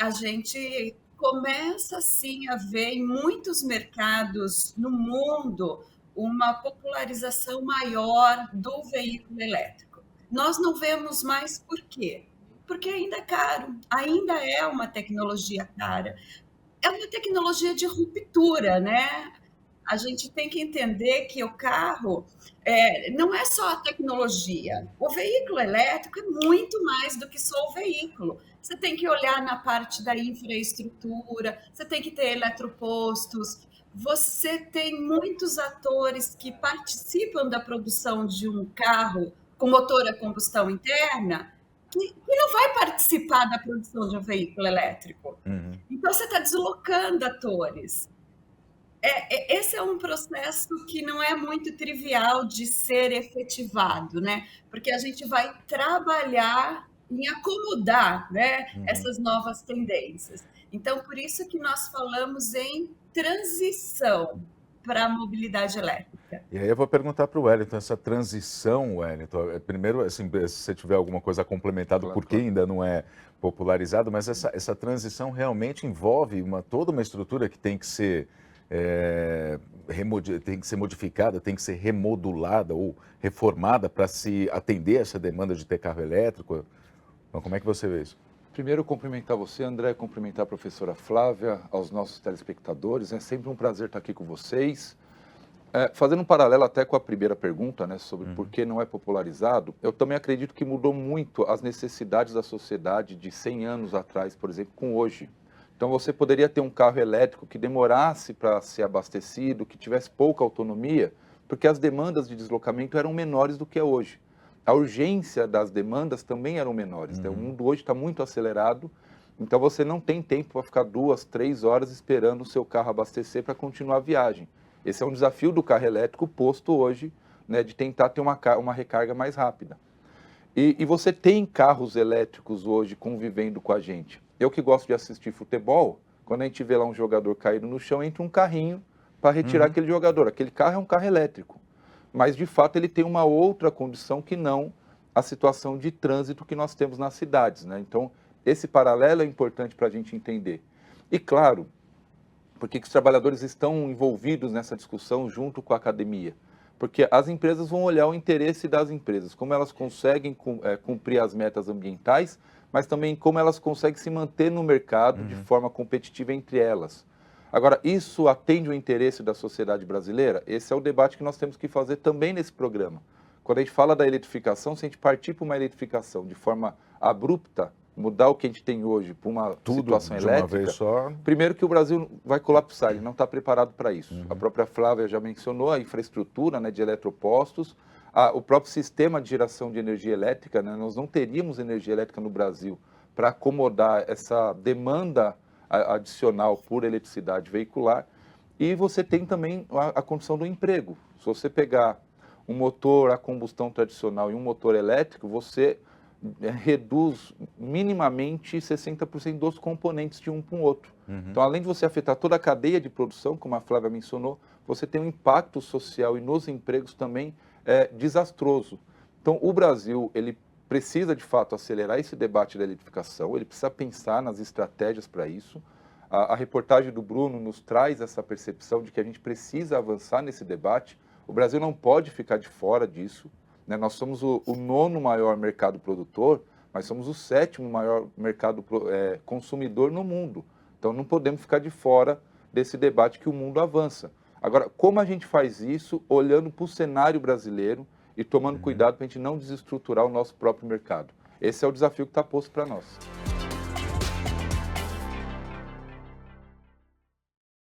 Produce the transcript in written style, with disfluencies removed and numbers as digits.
a gente começa sim a ver em muitos mercados no mundo uma popularização maior do veículo elétrico. Nós não vemos mais por quê? Porque ainda é caro, ainda é uma tecnologia cara. É uma tecnologia de ruptura, né? A gente tem que entender que o carro não é só a tecnologia. O veículo elétrico é muito mais do que só o veículo. Você tem que olhar na parte da infraestrutura, você tem que ter eletropostos, você tem muitos atores que participam da produção de um carro com motor a combustão interna que não vai participar da produção de um veículo elétrico. Uhum. Então, você está deslocando atores. Esse é um processo que não é muito trivial de ser efetivado, né? Porque a gente vai trabalhar em acomodar, né, Uhum. essas novas tendências. Então, por isso que nós falamos em transição para a mobilidade elétrica. E aí eu vou perguntar para o Wellington, essa transição, Wellington, primeiro, assim, se você tiver alguma coisa a complementar do Claro, porquê claro. ainda não é popularizado, mas essa transição realmente envolve toda uma estrutura que tem que ser, tem que ser modificada, tem que ser remodulada ou reformada para se atender a essa demanda de ter carro elétrico. Então, como é que você vê isso? Primeiro, cumprimentar você, André, cumprimentar a professora Flávia, aos nossos telespectadores. É sempre um prazer estar aqui com vocês. Fazendo um paralelo até com a primeira pergunta, né, sobre por que não é popularizado, eu também acredito que mudou muito as necessidades da sociedade de 100 anos atrás, por exemplo, com hoje. Então, você poderia ter um carro elétrico que demorasse para ser abastecido, que tivesse pouca autonomia, porque as demandas de deslocamento eram menores do que é hoje. A urgência das demandas também eram menores. Né? O mundo hoje está muito acelerado, então você não tem tempo para ficar 2, 3 horas esperando o seu carro abastecer para continuar a viagem. Esse é um desafio do carro elétrico posto hoje, né, de tentar ter uma recarga mais rápida. E você tem carros elétricos hoje convivendo com a gente. Eu que gosto de assistir futebol, quando a gente vê lá um jogador caído no chão, entra um carrinho para retirar aquele jogador. Aquele carro é um carro elétrico, mas de fato ele tem uma outra condição que não a situação de trânsito que nós temos nas cidades, né? Então, esse paralelo é importante para a gente entender. E claro, por que os trabalhadores estão envolvidos nessa discussão junto com a academia? Porque as empresas vão olhar o interesse das empresas, como elas conseguem cumprir as metas ambientais, mas também como elas conseguem se manter no mercado de forma competitiva entre elas. Agora, isso atende o interesse da sociedade brasileira? Esse é o debate que nós temos que fazer também nesse programa. Quando a gente fala da eletrificação, se a gente partir para uma eletrificação de forma abrupta, mudar o que a gente tem hoje para uma Tudo situação de uma elétrica, vez só? primeiro que o Brasil vai colapsar, ele não está preparado para isso. A própria Flávia já mencionou a infraestrutura, né, de eletropostos, o próprio sistema de geração de energia elétrica, né, nós não teríamos energia elétrica no Brasil para acomodar essa demanda adicional por eletricidade veicular. E você tem também a condição do emprego. Se você pegar um motor a combustão tradicional e um motor elétrico, você reduz minimamente 60% dos componentes de um para o outro. Então, além de você afetar toda a cadeia de produção, como a Flávia mencionou, você tem um impacto social e nos empregos também desastroso. Então, o Brasil, ele precisa, de fato, acelerar esse debate da eletrificação, ele precisa pensar nas estratégias para isso. A reportagem do Bruno nos traz essa percepção de que a gente precisa avançar nesse debate. O Brasil não pode ficar de fora disso. Né? Nós somos o 9º maior mercado produtor, mas somos o 7º maior mercado consumidor no mundo. Então não podemos ficar de fora desse debate que o mundo avança. Agora, como a gente faz isso olhando para o cenário brasileiro e tomando cuidado para a gente não desestruturar o nosso próprio mercado? Esse é o desafio que está posto para nós.